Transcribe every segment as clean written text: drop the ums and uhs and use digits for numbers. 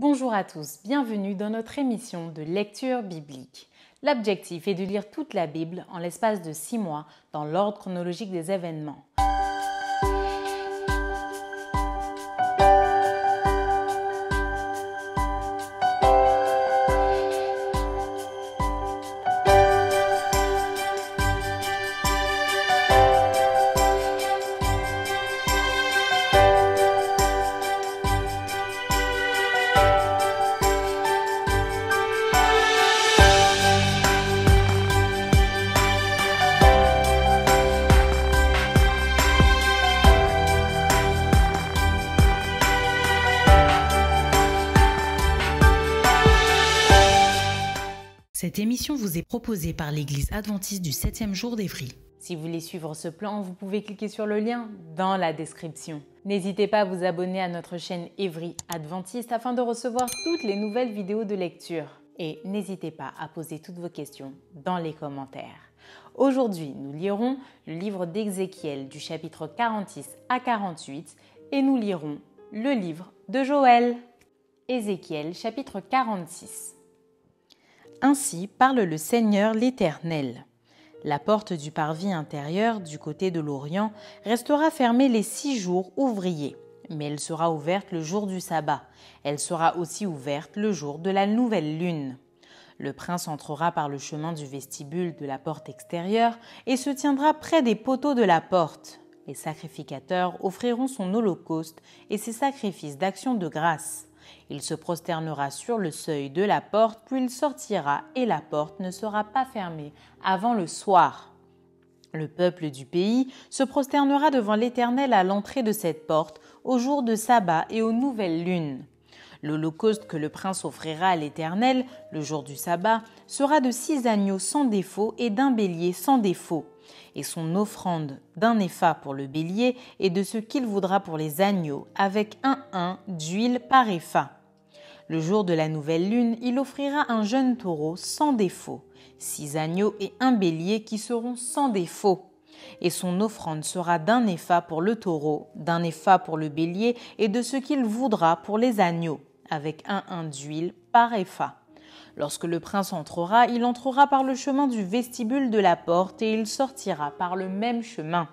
Bonjour à tous, bienvenue dans notre émission de lecture biblique. L'objectif est de lire toute la Bible en l'espace de 6 mois dans l'ordre chronologique des événements. Cette émission vous est proposée par l'Église adventiste du 7e jour d'Évry. Si vous voulez suivre ce plan, vous pouvez cliquer sur le lien dans la description. N'hésitez pas à vous abonner à notre chaîne Évry Adventiste afin de recevoir toutes les nouvelles vidéos de lecture. Et n'hésitez pas à poser toutes vos questions dans les commentaires. Aujourd'hui, nous lirons le livre d'Ézéchiel du chapitre 46 à 48 et nous lirons le livre de Joël. Ézéchiel chapitre 46. Ainsi parle le Seigneur l'Éternel. La porte du parvis intérieur du côté de l'Orient restera fermée les 6 jours ouvriers, mais elle sera ouverte le jour du sabbat. Elle sera aussi ouverte le jour de la nouvelle lune. Le prince entrera par le chemin du vestibule de la porte extérieure et se tiendra près des poteaux de la porte. Les sacrificateurs offriront son holocauste et ses sacrifices d'action de grâce. Il se prosternera sur le seuil de la porte, puis il sortira et la porte ne sera pas fermée avant le soir. Le peuple du pays se prosternera devant l'Éternel à l'entrée de cette porte, au jour de sabbat et aux nouvelles lunes. L'holocauste que le prince offrira à l'Éternel, le jour du sabbat, sera de 6 agneaux sans défaut et d'un bélier sans défaut. Et son offrande d'un épha pour le bélier et de ce qu'il voudra pour les agneaux, avec un hin d'huile par épha. Le jour de la nouvelle lune, il offrira un jeune taureau sans défaut, 6 agneaux et un bélier qui seront sans défaut. Et son offrande sera d'un épha pour le taureau, d'un épha pour le bélier et de ce qu'il voudra pour les agneaux, avec un hin d'huile par épha. Lorsque le prince entrera, il entrera par le chemin du vestibule de la porte et il sortira par le même chemin.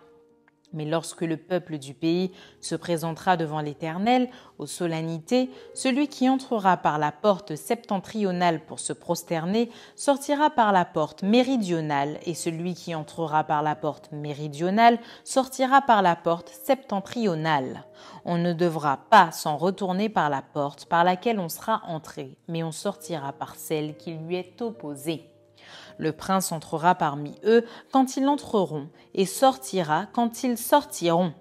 Mais lorsque le peuple du pays se présentera devant l'Éternel, aux solennités, celui qui entrera par la porte septentrionale pour se prosterner sortira par la porte méridionale, et celui qui entrera par la porte méridionale sortira par la porte septentrionale. On ne devra pas s'en retourner par la porte par laquelle on sera entré, mais on sortira par celle qui lui est opposée. Le prince entrera parmi eux quand ils entreront et sortira quand ils sortiront.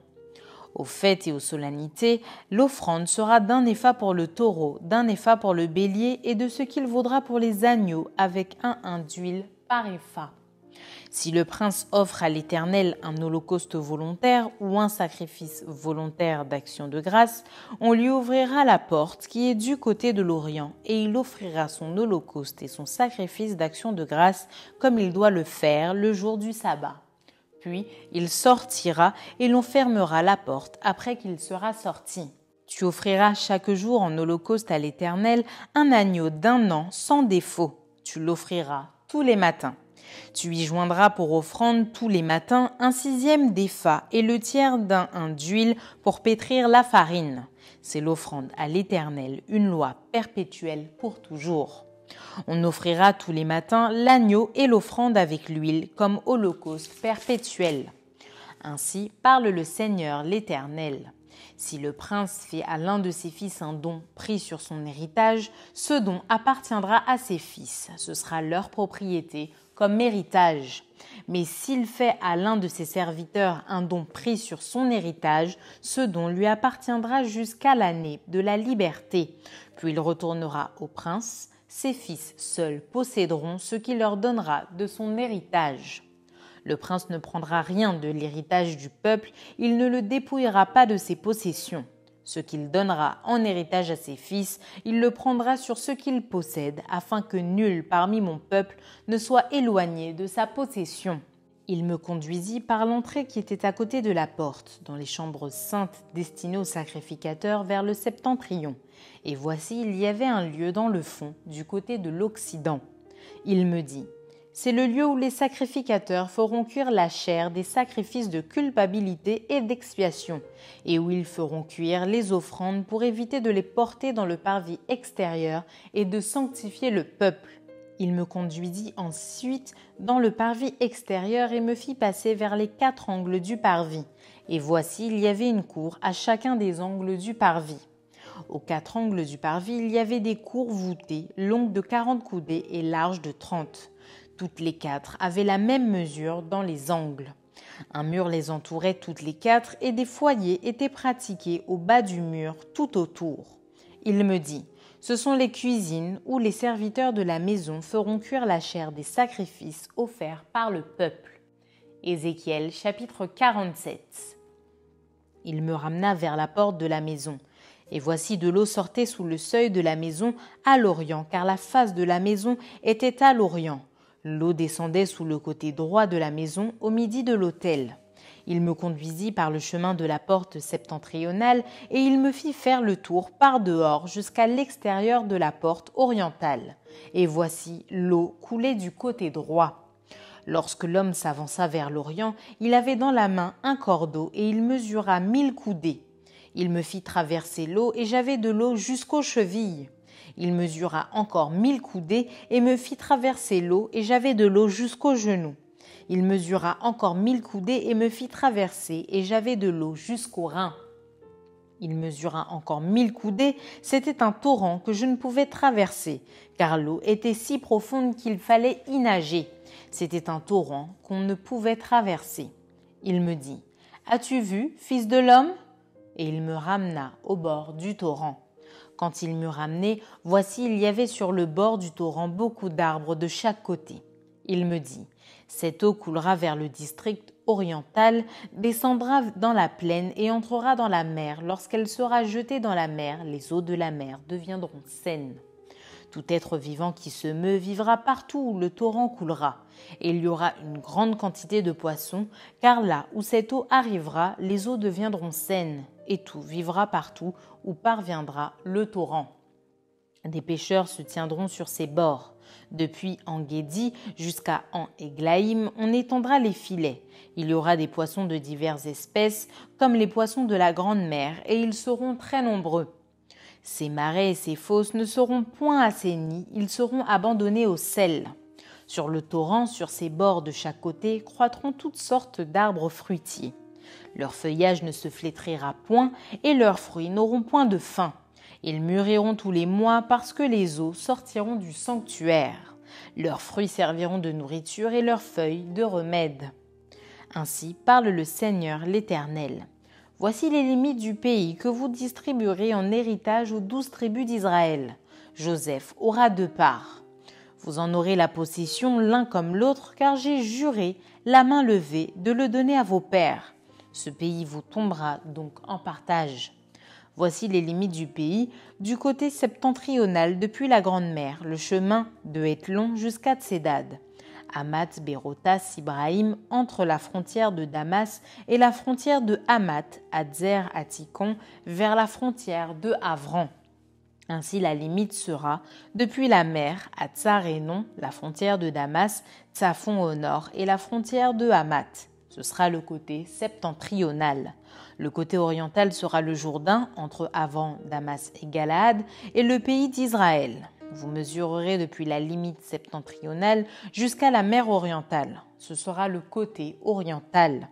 Aux fêtes et aux solennités, l'offrande sera d'un épha pour le taureau, d'un épha pour le bélier et de ce qu'il vaudra pour les agneaux avec un hin d'huile par épha. Si le prince offre à l'Éternel un holocauste volontaire ou un sacrifice volontaire d'action de grâce, on lui ouvrira la porte qui est du côté de l'Orient et il offrira son holocauste et son sacrifice d'action de grâce comme il doit le faire le jour du sabbat. Puis il sortira et l'on fermera la porte après qu'il sera sorti. Tu offriras chaque jour en holocauste à l'Éternel un agneau d'1 an sans défaut. Tu l'offriras tous les matins. Tu y joindras pour offrande tous les matins un 6e d'épha et le tiers d'un hin d'huile pour pétrir la farine. C'est l'offrande à l'Éternel, une loi perpétuelle pour toujours. On offrira tous les matins l'agneau et l'offrande avec l'huile comme holocauste perpétuel. Ainsi parle le Seigneur l'Éternel. Si le prince fait à l'un de ses fils un don pris sur son héritage, ce don appartiendra à ses fils. Ce sera leur propriété comme héritage. Mais s'il fait à l'un de ses serviteurs un don pris sur son héritage, ce don lui appartiendra jusqu'à l'année de la liberté. Puis il retournera au prince. Ses fils seuls posséderont ce qu'il leur donnera de son héritage. Le prince ne prendra rien de l'héritage du peuple, il ne le dépouillera pas de ses possessions. Ce qu'il donnera en héritage à ses fils, il le prendra sur ce qu'il possède, afin que nul parmi mon peuple ne soit éloigné de sa possession. Il me conduisit par l'entrée qui était à côté de la porte, dans les chambres saintes destinées aux sacrificateurs vers le septentrion. Et voici, il y avait un lieu dans le fond, du côté de l'Occident. Il me dit, « C'est le lieu où les sacrificateurs feront cuire la chair des sacrifices de culpabilité et d'expiation, et où ils feront cuire les offrandes pour éviter de les porter dans le parvis extérieur et de sanctifier le peuple. » Il me conduisit ensuite dans le parvis extérieur et me fit passer vers les 4 angles du parvis. Et voici, il y avait une cour à chacun des angles du parvis. Aux 4 angles du parvis, il y avait des cours voûtées, longues de 40 coudées et larges de 30. Toutes les 4 avaient la même mesure dans les angles. Un mur les entourait toutes les 4 et des foyers étaient pratiqués au bas du mur tout autour. Il me dit, ce sont les cuisines où les serviteurs de la maison feront cuire la chair des sacrifices offerts par le peuple. Ézéchiel chapitre 47. Il me ramena vers la porte de la maison. Et voici de l'eau sortait sous le seuil de la maison à l'orient, car la face de la maison était à l'orient. L'eau descendait sous le côté droit de la maison au midi de l'autel. Il me conduisit par le chemin de la porte septentrionale et il me fit faire le tour par dehors jusqu'à l'extérieur de la porte orientale. Et voici, l'eau coulait du côté droit. Lorsque l'homme s'avança vers l'orient, il avait dans la main un cordeau et il mesura 1000 coudées. Il me fit traverser l'eau et j'avais de l'eau jusqu'aux chevilles. Il mesura encore 1000 coudées et me fit traverser l'eau et j'avais de l'eau jusqu'aux genoux. Il mesura encore 1000 coudées et me fit traverser, et j'avais de l'eau jusqu'aux reins. Il mesura encore 1000 coudées, c'était un torrent que je ne pouvais traverser, car l'eau était si profonde qu'il fallait y nager. C'était un torrent qu'on ne pouvait traverser. Il me dit, « As-tu vu, fils de l'homme ?» Et il me ramena au bord du torrent. Quand il m'eut ramené, voici il y avait sur le bord du torrent beaucoup d'arbres de chaque côté. Il me dit, cette eau coulera vers le district oriental, descendra dans la plaine et entrera dans la mer. Lorsqu'elle sera jetée dans la mer, les eaux de la mer deviendront saines. Tout être vivant qui se meut vivra partout où le torrent coulera. Et il y aura une grande quantité de poissons, car là où cette eau arrivera, les eaux deviendront saines, et tout vivra partout où parviendra le torrent. Des pêcheurs se tiendront sur ses bords. Depuis En-Guédi jusqu'à En-Eglaïm, on étendra les filets. Il y aura des poissons de diverses espèces, comme les poissons de la grande mer, et ils seront très nombreux. Ces marais et ces fosses ne seront point assainis, ils seront abandonnés au sel. Sur le torrent, sur ses bords de chaque côté, croîtront toutes sortes d'arbres fruitiers. Leur feuillage ne se flétrira point, et leurs fruits n'auront point de fin. Ils mûriront tous les mois parce que les eaux sortiront du sanctuaire. Leurs fruits serviront de nourriture et leurs feuilles de remède. Ainsi parle le Seigneur l'Éternel. Voici les limites du pays que vous distribuerez en héritage aux 12 tribus d'Israël. Joseph aura 2 parts. Vous en aurez la possession l'un comme l'autre, car j'ai juré, la main levée, de le donner à vos pères. Ce pays vous tombera donc en partage. Voici les limites du pays, du côté septentrional depuis la Grande Mer, le chemin de Hétlon jusqu'à Tsédad. Hamath, Bérotas, Sibraïm, entre la frontière de Damas et la frontière de Hamath, Hadzer, Hatikon, vers la frontière de Havran. Ainsi la limite sera, depuis la mer, à Tsarénon, la frontière de Damas, Tsafon au nord et la frontière de Hamath. Ce sera le côté septentrional. Le côté oriental sera le Jourdain, entre Havran, Damas et Galaad, et le pays d'Israël. Vous mesurerez depuis la limite septentrionale jusqu'à la mer orientale. Ce sera le côté oriental.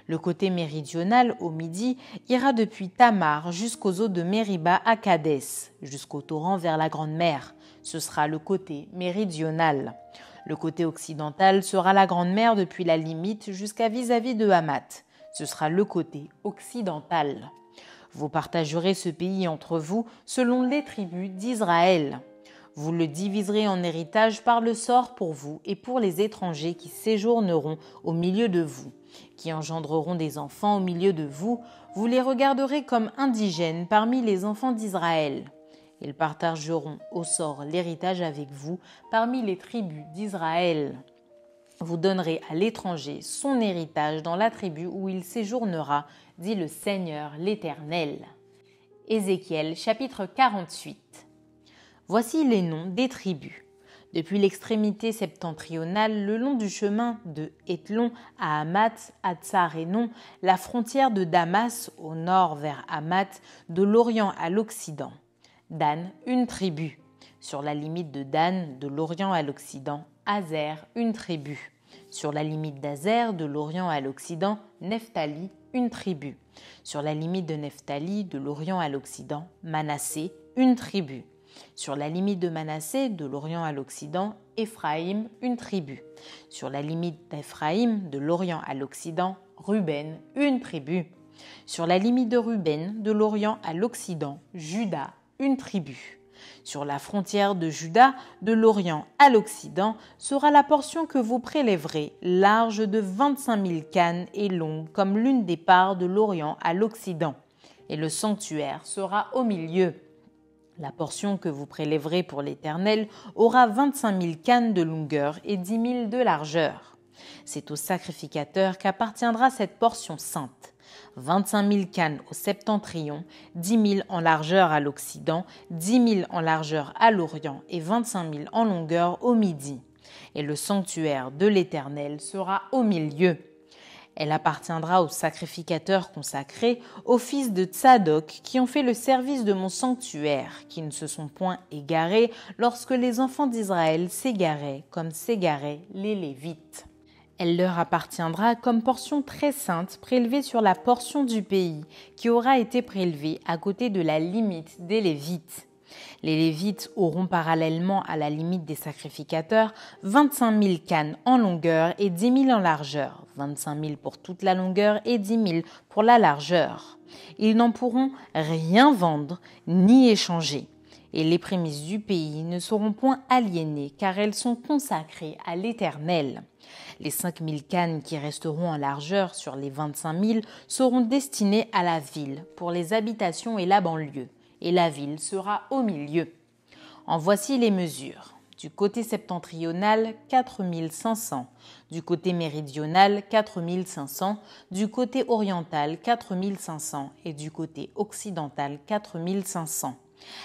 Le côté méridional, au midi, ira depuis Tamar jusqu'aux eaux de Mériba à Kadès, jusqu'au torrent vers la Grande Mer. Ce sera le côté méridional. Le côté occidental sera la Grande Mer depuis la limite jusqu'à vis-à-vis de Hamath. Ce sera le côté occidental. Vous partagerez ce pays entre vous selon les tribus d'Israël. Vous le diviserez en héritage par le sort pour vous et pour les étrangers qui séjourneront au milieu de vous, qui engendreront des enfants au milieu de vous. Vous les regarderez comme indigènes parmi les enfants d'Israël. Ils partageront au sort l'héritage avec vous parmi les tribus d'Israël. Vous donnerez à l'étranger son héritage dans la tribu où il séjournera, dit le Seigneur l'Éternel. Ézéchiel chapitre 48. Voici les noms des tribus. Depuis l'extrémité septentrionale, le long du chemin de Hétlon à Hamath, à Tsarénon, la frontière de Damas au nord vers Hamath, de l'Orient à l'Occident. Dan, une tribu. Sur la limite de Dan, de l'Orient à l'Occident, Azer, une tribu. Sur la limite d'Azer, de l'Orient à l'Occident, Nephtali, une tribu. Sur la limite de Nephtali, de l'Orient à l'Occident, Manassé, une tribu. Sur la limite de Manassé, de l'Orient à l'Occident, Éphraïm, une tribu. Sur la limite d'Éphraïm, de l'Orient à l'Occident, Ruben, une tribu. Sur la limite de Ruben, de l'Orient à l'Occident, Juda, une tribu. Sur la frontière de Juda, de l'Orient à l'Occident, sera la portion que vous prélèverez, large de 25 000 cannes et longue comme l'une des parts de l'Orient à l'Occident. Et le sanctuaire sera au milieu. La portion que vous prélèverez pour l'Éternel aura 25 000 cannes de longueur et 10 000 de largeur. C'est au sacrificateur qu'appartiendra cette portion sainte. 25 000 cannes au septentrion, 10 000 en largeur à l'Occident, 10 000 en largeur à l'Orient et 25 000 en longueur au Midi. Et le sanctuaire de l'Éternel sera au milieu. Elle appartiendra aux sacrificateurs consacrés, aux fils de Tsadok, qui ont fait le service de mon sanctuaire, qui ne se sont point égarés lorsque les enfants d'Israël s'égaraient, comme s'égaraient les Lévites. Elle leur appartiendra comme portion très sainte prélevée sur la portion du pays, qui aura été prélevée à côté de la limite des Lévites. Les Lévites auront parallèlement à la limite des sacrificateurs 25 000 cannes en longueur et 10 000 en largeur, 25 000 pour toute la longueur et 10 000 pour la largeur. Ils n'en pourront rien vendre ni échanger. Et les prémices du pays ne seront point aliénées, car elles sont consacrées à l'Éternel. Les 5 000 cannes qui resteront en largeur sur les 25 000 seront destinées à la ville, pour les habitations et la banlieue. Et la ville sera au milieu. En voici les mesures. Du côté septentrional, 4 500. Du côté méridional, 4 500. Du côté oriental, 4 500. Et du côté occidental, 4 500.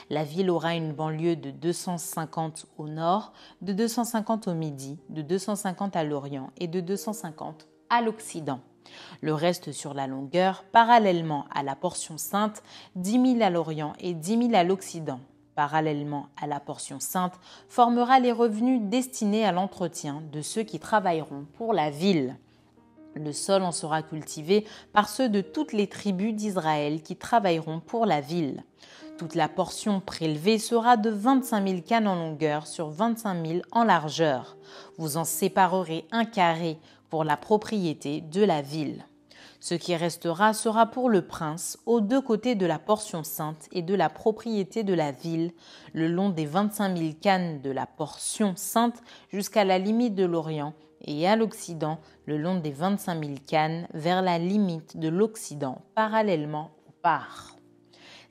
La ville aura une banlieue de 250 au nord, de 250 au midi, de 250 à l'orient et de 250 à l'occident. Le reste sur la longueur, parallèlement à la portion sainte, 10 000 à l'Orient et 10 000 à l'Occident. Parallèlement à la portion sainte, formera les revenus destinés à l'entretien de ceux qui travailleront pour la ville. Le sol en sera cultivé par ceux de toutes les tribus d'Israël qui travailleront pour la ville. Toute la portion prélevée sera de 25 000 cannes en longueur sur 25 000 en largeur. Vous en séparerez un carré pour la propriété de la ville. Ce qui restera sera pour le prince aux deux côtés de la portion sainte et de la propriété de la ville, le long des 25 000 cannes de la portion sainte jusqu'à la limite de l'Orient, et à l'Occident, le long des 25 000 cannes vers la limite de l'Occident, parallèlement aux parts.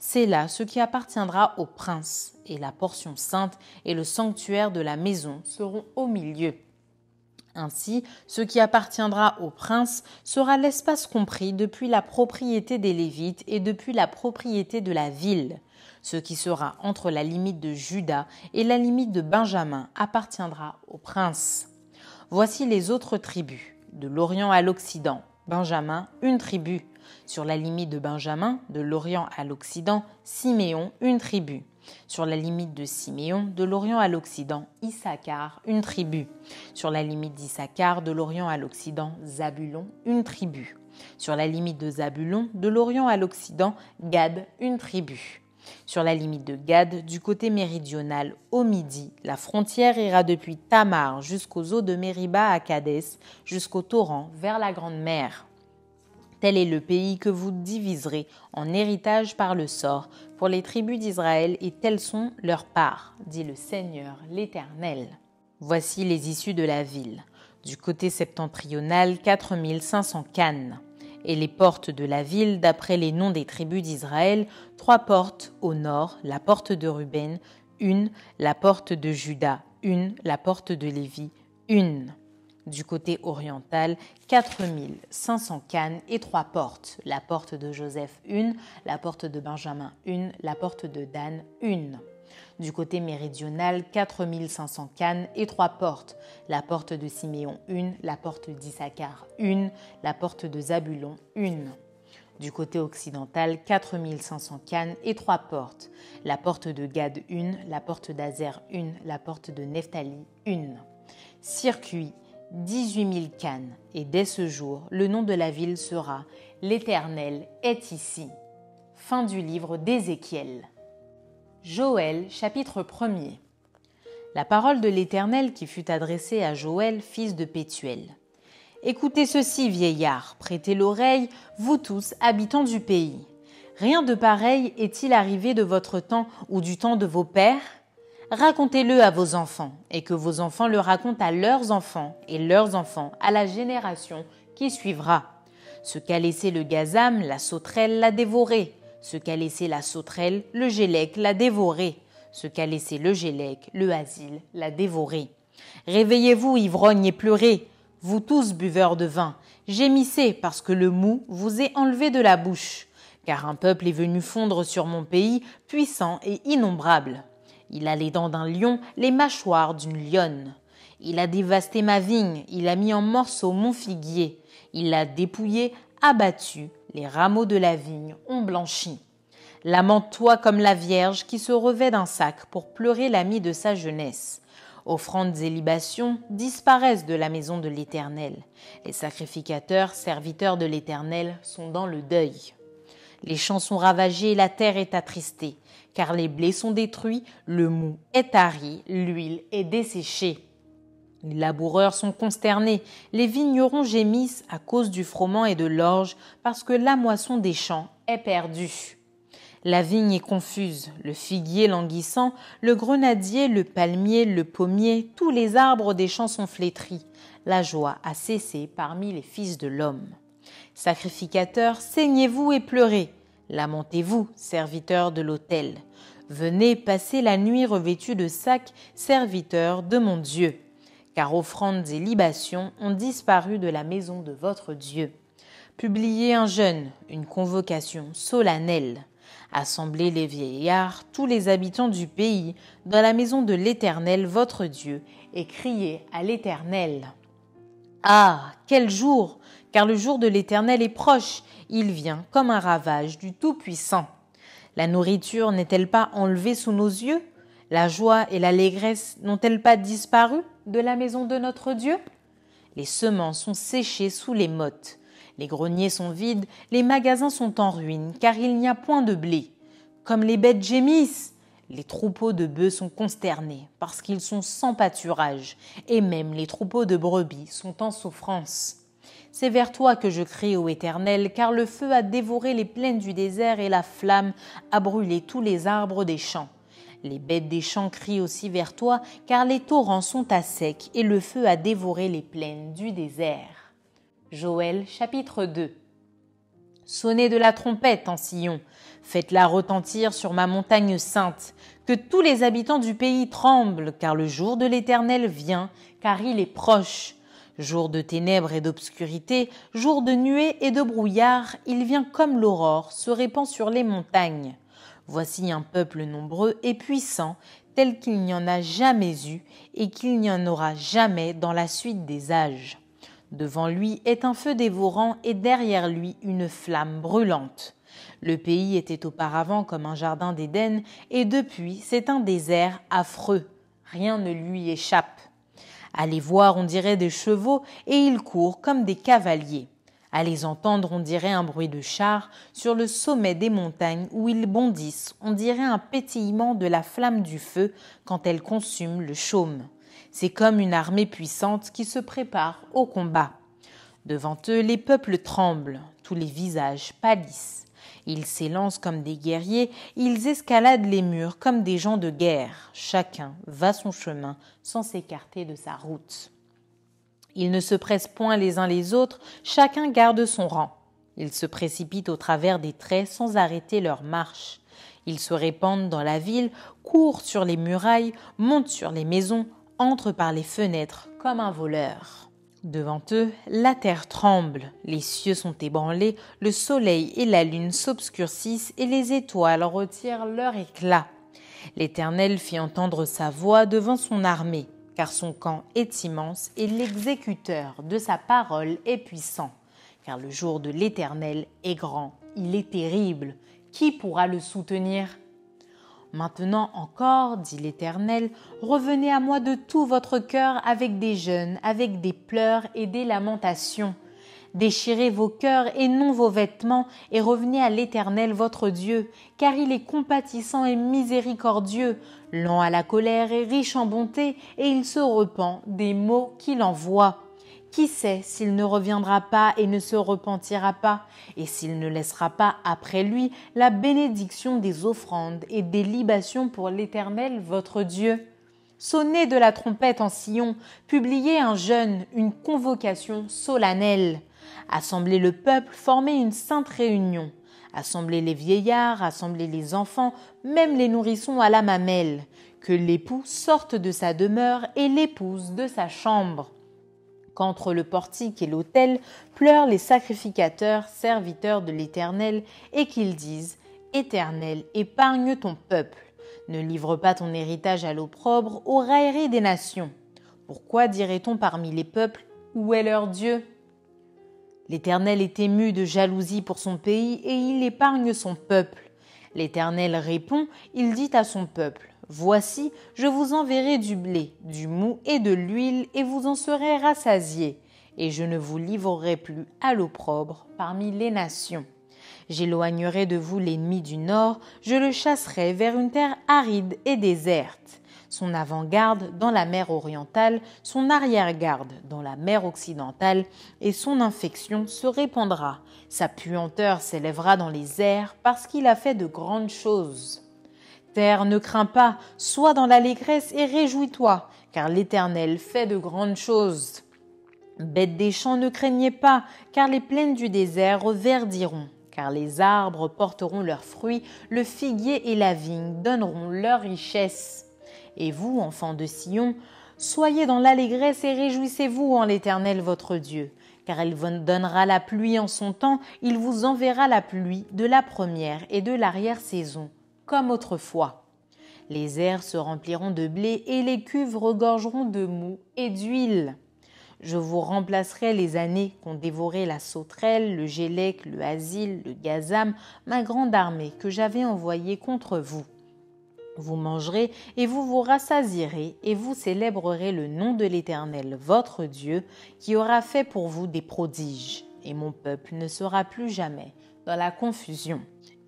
C'est là ce qui appartiendra au prince, et la portion sainte et le sanctuaire de la maison seront au milieu. Ainsi, ce qui appartiendra au prince sera l'espace compris depuis la propriété des Lévites et depuis la propriété de la ville. Ce qui sera entre la limite de Juda et la limite de Benjamin appartiendra au prince. Voici les autres tribus. De l'Orient à l'Occident, Benjamin, une tribu. Sur la limite de Benjamin, de l'Orient à l'Occident, Siméon, une tribu. Sur la limite de Siméon, de l'Orient à l'Occident, Issachar, une tribu. Sur la limite d'Issachar, de l'Orient à l'Occident, Zabulon, une tribu. Sur la limite de Zabulon, de l'Orient à l'Occident, Gad, une tribu. Sur la limite de Gad, du côté méridional au midi, la frontière ira depuis Tamar jusqu'aux eaux de Mériba à Kadès, jusqu'au torrent vers la Grande Mer. Tel est le pays que vous diviserez en héritage par le sort pour les tribus d'Israël et telles sont leurs parts, dit le Seigneur l'Éternel. Voici les issues de la ville. Du côté septentrional, 4 500 cannes. Et les portes de la ville, d'après les noms des tribus d'Israël, 3 portes au nord, la porte de Ruben, 1, la porte de Juda, 1, la porte de Lévi, 1. Du côté oriental, 4500 cannes et 3 portes. La porte de Joseph, 1, la porte de Benjamin, 1, la porte de Dan, 1. Du côté méridional, 4500 cannes et 3 portes. La porte de Siméon, 1, la porte d'Issachar, 1, la porte de Zabulon, 1. Du côté occidental, 4500 cannes et 3 portes. La porte de Gad, 1, la porte d'Azer, 1, la porte de Nephtali, 1. Circuit, 18 000 cannes. Et dès ce jour, le nom de la ville sera « L'Éternel est ici ». Fin du livre d'Ézéchiel. Joël, chapitre 1er. La parole de l'Éternel qui fut adressée à Joël, fils de Pétuel. Écoutez ceci, vieillards, prêtez l'oreille, vous tous, habitants du pays. Rien de pareil est-il arrivé de votre temps ou du temps de vos pères ? Racontez-le à vos enfants, et que vos enfants le racontent à leurs enfants, et leurs enfants à la génération qui suivra. Ce qu'a laissé le gazam, la sauterelle l'a dévoré. Ce qu'a laissé la sauterelle, le gélec l'a dévoré. Ce qu'a laissé le gélec, le asile l'a dévoré. Réveillez-vous, ivrognes, et pleurez. Vous tous, buveurs de vin, gémissez parce que le mou vous est enlevé de la bouche. Car un peuple est venu fondre sur mon pays, puissant et innombrable. Il a les dents d'un lion, les mâchoires d'une lionne. Il a dévasté ma vigne, il a mis en morceaux mon figuier. Il l'a dépouillé, abattu, les rameaux de la vigne ont blanchi. Lamente-toi comme la Vierge qui se revêt d'un sac pour pleurer l'ami de sa jeunesse. Offrandes et libations disparaissent de la maison de l'Éternel. Les sacrificateurs, serviteurs de l'Éternel, sont dans le deuil. Les champs sont ravagés, la terre est attristée, car les blés sont détruits, le mou est tari, l'huile est desséchée. Les laboureurs sont consternés, les vignerons gémissent à cause du froment et de l'orge, parce que la moisson des champs est perdue. La vigne est confuse, le figuier languissant, le grenadier, le palmier, le pommier, tous les arbres des champs sont flétris. La joie a cessé parmi les fils de l'homme. Sacrificateurs, saignez-vous et pleurez. Lamentez-vous, serviteurs de l'autel. Venez passer la nuit revêtus de sacs, serviteurs de mon Dieu. Car offrandes et libations ont disparu de la maison de votre Dieu. Publiez un jeûne, une convocation solennelle. Assemblez les vieillards, tous les habitants du pays, dans la maison de l'Éternel votre Dieu, et criez à l'Éternel. Ah, quel jour! Car le jour de l'Éternel est proche, il vient comme un ravage du Tout-Puissant. La nourriture n'est-elle pas enlevée sous nos yeux? La joie et l'allégresse n'ont-elles pas disparu de la maison de notre Dieu? Les semences sont séchées sous les mottes. Les greniers sont vides, les magasins sont en ruine, car il n'y a point de blé. Comme les bêtes gémissent, les troupeaux de bœufs sont consternés, parce qu'ils sont sans pâturage, et même les troupeaux de brebis sont en souffrance. C'est vers toi que je crie, ô Éternel, car le feu a dévoré les plaines du désert et la flamme a brûlé tous les arbres des champs. Les bêtes des champs crient aussi vers toi, car les torrents sont à sec et le feu a dévoré les plaines du désert. Joël chapitre 2. Sonnez de la trompette en Sion, faites-la retentir sur ma montagne sainte, que tous les habitants du pays tremblent, car le jour de l'Éternel vient, car il est proche. Jour de ténèbres et d'obscurité, jour de nuées et de brouillard, il vient comme l'aurore, se répand sur les montagnes. Voici un peuple nombreux et puissant, tel qu'il n'y en a jamais eu et qu'il n'y en aura jamais dans la suite des âges. Devant lui est un feu dévorant et derrière lui une flamme brûlante. Le pays était auparavant comme un jardin d'Éden et depuis c'est un désert affreux. Rien ne lui échappe. À les voir on dirait des chevaux et ils courent comme des cavaliers. À les entendre on dirait un bruit de chars sur le sommet des montagnes où ils bondissent, on dirait un pétillement de la flamme du feu quand elle consume le chaume. C'est comme une armée puissante qui se prépare au combat. Devant eux, les peuples tremblent, tous les visages pâlissent. Ils s'élancent comme des guerriers, ils escaladent les murs comme des gens de guerre. Chacun va son chemin sans s'écarter de sa route. Ils ne se pressent point les uns les autres, chacun garde son rang. Ils se précipitent au travers des traits sans arrêter leur marche. Ils se répandent dans la ville, courent sur les murailles, montent sur les maisons, entrent par les fenêtres comme un voleur. Devant eux, la terre tremble, les cieux sont ébranlés, le soleil et la lune s'obscurcissent et les étoiles retirent leur éclat. L'Éternel fit entendre sa voix devant son armée, car son camp est immense et l'exécuteur de sa parole est puissant. Car le jour de l'Éternel est grand, il est terrible. Qui pourra le soutenir ? Maintenant encore, dit l'Éternel, revenez à moi de tout votre cœur avec des jeûnes, avec des pleurs et des lamentations. Déchirez vos cœurs et non vos vêtements, et revenez à l'Éternel votre Dieu, car il est compatissant et miséricordieux, lent à la colère et riche en bonté, et il se repent des maux qu'il envoie. Qui sait s'il ne reviendra pas et ne se repentira pas, et s'il ne laissera pas après lui la bénédiction des offrandes et des libations pour l'Éternel votre Dieu? Sonnez de la trompette en Sion, publiez un jeûne, une convocation solennelle. Assemblez le peuple, formez une sainte réunion. Assemblez les vieillards, assemblez les enfants, même les nourrissons à la mamelle. Que l'époux sorte de sa demeure et l'épouse de sa chambre. Qu'entre le portique et l'autel pleurent les sacrificateurs, serviteurs de l'Éternel, et qu'ils disent « Éternel, épargne ton peuple. Ne livre pas ton héritage à l'opprobre, aux railleries des nations. Pourquoi dirait-on parmi les peuples « Où est leur Dieu ?» L'Éternel est ému de jalousie pour son pays et il épargne son peuple. L'Éternel répond, il dit à son peuple « Voici, je vous enverrai du blé, du mou et de l'huile, et vous en serez rassasiés, et je ne vous livrerai plus à l'opprobre parmi les nations. J'éloignerai de vous l'ennemi du nord, je le chasserai vers une terre aride et déserte. Son avant-garde dans la mer orientale, son arrière-garde dans la mer occidentale, et son infection se répandra. Sa puanteur s'élèvera dans les airs parce qu'il a fait de grandes choses. Terre, ne crains pas, sois dans l'allégresse et réjouis-toi, car l'Éternel fait de grandes choses. Bêtes des champs, ne craignez pas, car les plaines du désert reverdiront, car les arbres porteront leurs fruits, le figuier et la vigne donneront leur richesse. Et vous, enfants de Sion, soyez dans l'allégresse et réjouissez-vous en l'Éternel votre Dieu, car il vous donnera la pluie en son temps, il vous enverra la pluie de la première et de l'arrière-saison, comme autrefois. Les airs se rempliront de blé et les cuves regorgeront de mou et d'huile. Je vous remplacerai les années qu'ont dévoré la sauterelle, le gélec, le hasil, le gazam, ma grande armée que j'avais envoyée contre vous. Vous mangerez et vous vous rassasierez et vous célébrerez le nom de l'Éternel, votre Dieu, qui aura fait pour vous des prodiges. Et mon peuple ne sera plus jamais dans la confusion.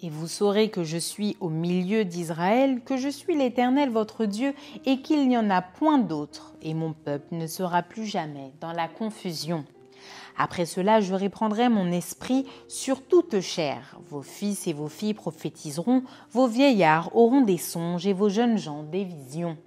Et vous saurez que je suis au milieu d'Israël, que je suis l'Éternel votre Dieu, et qu'il n'y en a point d'autre, et mon peuple ne sera plus jamais dans la confusion. Après cela, je répandrai mon esprit sur toute chair. Vos fils et vos filles prophétiseront, vos vieillards auront des songes et vos jeunes gens des visions.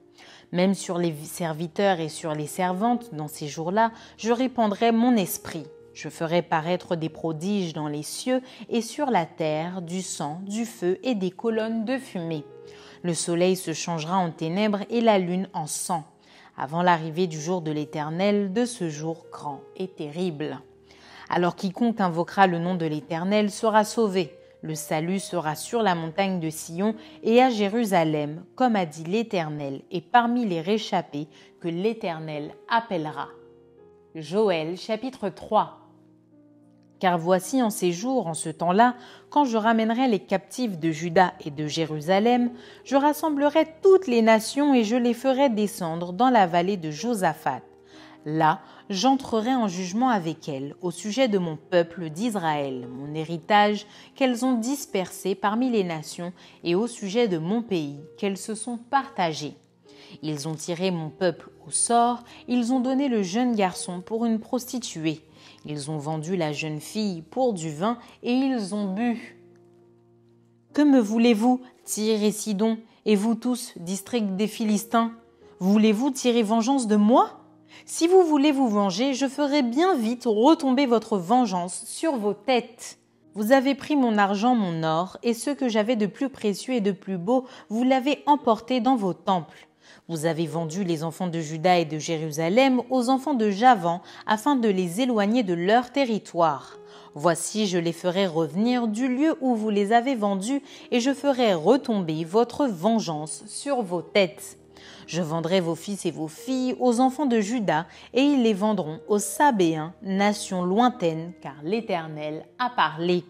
Même sur les serviteurs et sur les servantes, dans ces jours-là, je répandrai mon esprit. Je ferai paraître des prodiges dans les cieux et sur la terre, du sang, du feu et des colonnes de fumée. Le soleil se changera en ténèbres et la lune en sang, avant l'arrivée du jour de l'Éternel, de ce jour grand et terrible. Alors quiconque invoquera le nom de l'Éternel sera sauvé. Le salut sera sur la montagne de Sion et à Jérusalem, comme a dit l'Éternel, et parmi les réchappés que l'Éternel appellera. Joël chapitre 3. Car voici en ces jours, en ce temps-là, quand je ramènerai les captifs de Juda et de Jérusalem, je rassemblerai toutes les nations et je les ferai descendre dans la vallée de Josaphat. Là, j'entrerai en jugement avec elles au sujet de mon peuple d'Israël, mon héritage qu'elles ont dispersé parmi les nations, et au sujet de mon pays qu'elles se sont partagées. Ils ont tiré mon peuple au sort, ils ont donné le jeune garçon pour une prostituée. Ils ont vendu la jeune fille pour du vin et ils ont bu. Que me voulez-vous, Tyr et Sidon, et vous tous, district des Philistins? Voulez-vous tirer vengeance de moi? Si vous voulez vous venger, je ferai bien vite retomber votre vengeance sur vos têtes. Vous avez pris mon argent, mon or, et ce que j'avais de plus précieux et de plus beau, vous l'avez emporté dans vos temples. Vous avez vendu les enfants de Juda et de Jérusalem aux enfants de Javan afin de les éloigner de leur territoire. Voici, je les ferai revenir du lieu où vous les avez vendus et je ferai retomber votre vengeance sur vos têtes. Je vendrai vos fils et vos filles aux enfants de Juda et ils les vendront aux Sabéens, nation lointaine, car l'Éternel a parlé.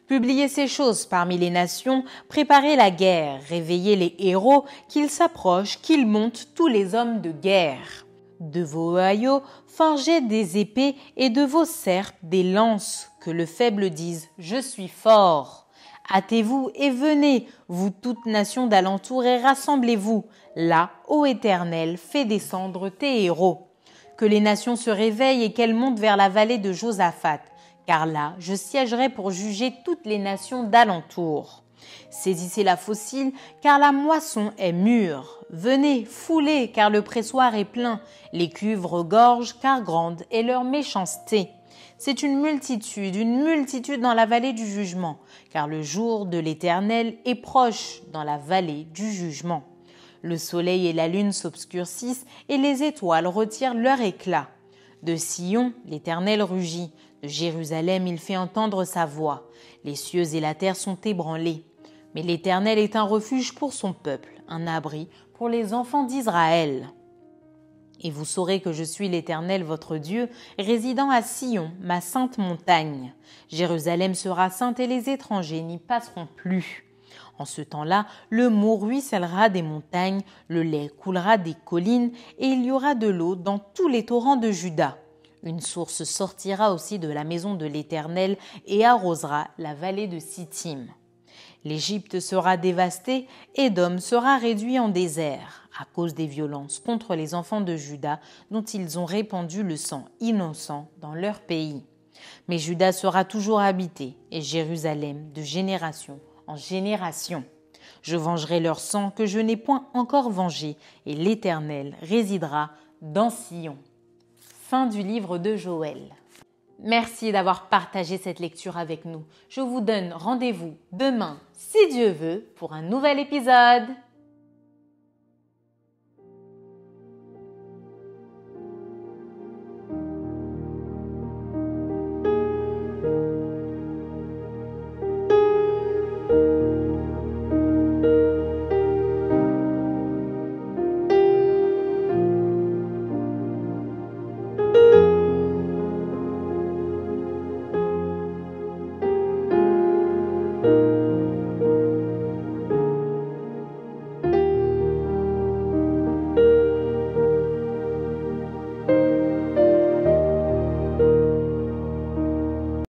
Publiez ces choses parmi les nations, préparez la guerre, réveillez les héros, qu'ils s'approchent, qu'ils montent tous les hommes de guerre. De vos haillons, forgez des épées et de vos serpes des lances, que le faible dise « Je suis fort ». Hâtez-vous et venez, vous toutes nations d'alentour, et rassemblez-vous. Là, ô Éternel, fais descendre tes héros. Que les nations se réveillent et qu'elles montent vers la vallée de Josaphat, car là, je siégerai pour juger toutes les nations d'alentour. Saisissez la faucille, car la moisson est mûre. Venez, foulez, car le pressoir est plein. Les cuves regorgent, car grande est leur méchanceté. C'est une multitude dans la vallée du jugement, car le jour de l'Éternel est proche dans la vallée du jugement. Le soleil et la lune s'obscurcissent et les étoiles retirent leur éclat. De Sion, l'Éternel rugit. De Jérusalem, il fait entendre sa voix. Les cieux et la terre sont ébranlés. Mais l'Éternel est un refuge pour son peuple, un abri pour les enfants d'Israël. Et vous saurez que je suis l'Éternel votre Dieu, résidant à Sion, ma sainte montagne. Jérusalem sera sainte et les étrangers n'y passeront plus. En ce temps-là, le Meau ruissellera des montagnes, le lait coulera des collines, et il y aura de l'eau dans tous les torrents de Juda. Une source sortira aussi de la maison de l'Éternel et arrosera la vallée de Sittim. L'Égypte sera dévastée, Édom sera réduit en désert, à cause des violences contre les enfants de Juda dont ils ont répandu le sang innocent dans leur pays. Mais Juda sera toujours habité, et Jérusalem de génération en génération. Je vengerai leur sang que je n'ai point encore vengé, et l'Éternel résidera dans Sion. Fin du livre de Joël. Merci d'avoir partagé cette lecture avec nous. Je vous donne rendez-vous demain, si Dieu veut, pour un nouvel épisode.